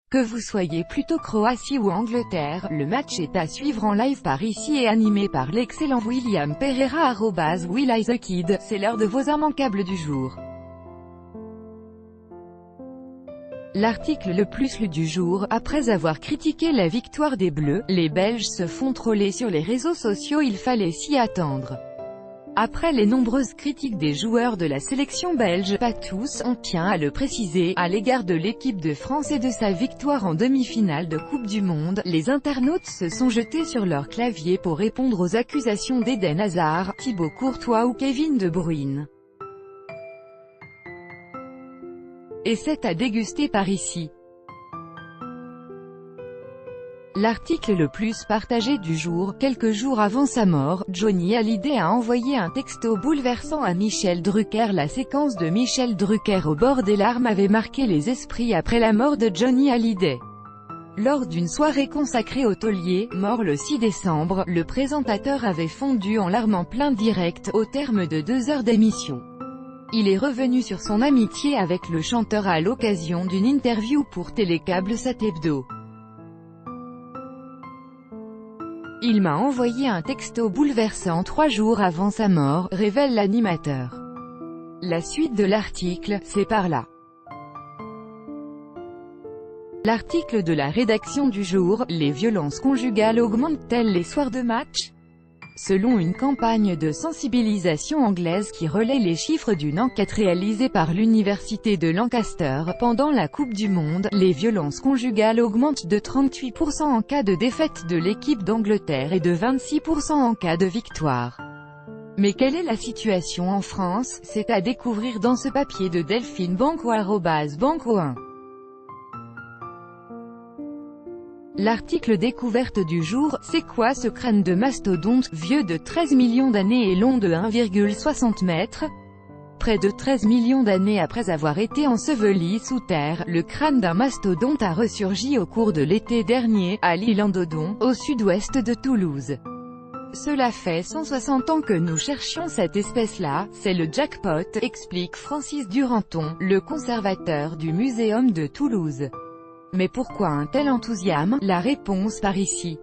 Que vous soyez plutôt Croatie ou Angleterre, le match est à suivre en live par ici et animé par l'excellent William Pereira @WillIsAKid. C'est l'heure de vos immanquables du jour. L'article le plus lu du jour. Après avoir critiqué la victoire des Bleus, les Belges se font troller sur les réseaux sociaux. Il fallait s'y attendre. Après les nombreuses critiques des joueurs de la sélection belge, pas tous, on tient à le préciser, à l'égard de l'équipe de France et de sa victoire en demi-finale de Coupe du Monde, les internautes se sont jetés sur leur clavier pour répondre aux accusations d'Eden Hazard, Thibaut Courtois ou Kevin De Bruyne. Et c'est à déguster par ici. L'article le plus partagé du jour. Quelques jours avant sa mort, Johnny Hallyday a envoyé un texto bouleversant à Michel Drucker. La séquence de Michel Drucker au bord des larmes avait marqué les esprits après la mort de Johnny Hallyday. Lors d'une soirée consacrée au taulier, mort le 6 décembre, le présentateur avait fondu en larmes en plein direct, au terme de 2 heures d'émission. Il est revenu sur son amitié avec le chanteur à l'occasion d'une interview pour Télécable Sat Hebdo. Il m'a envoyé un texto bouleversant 3 jours avant sa mort, révèle l'animateur. La suite de l'article, c'est par là. L'article de la rédaction du jour. Les violences conjugales augmentent-elles les soirs de match? Selon une campagne de sensibilisation anglaise qui relaie les chiffres d'une enquête réalisée par l'université de Lancaster, pendant la Coupe du Monde, les violences conjugales augmentent de 38% en cas de défaite de l'équipe d'Angleterre et de 26% en cas de victoire. Mais quelle est la situation en France? C'est à découvrir dans ce papier de Delphine Banco @Banco1. L'article découverte du jour. C'est quoi ce crâne de mastodonte, vieux de 13 millions d'années et long de 1,60 m? Près de 13 millions d'années après avoir été enseveli sous terre, le crâne d'un mastodonte a ressurgi au cours de l'été dernier, à l'île Andodon, au sud-ouest de Toulouse. Cela fait 160 ans que nous cherchions cette espèce-là, c'est le jackpot, explique Francis Duranton, le conservateur du Muséum de Toulouse. Mais pourquoi un tel enthousiasme? La réponse par ici.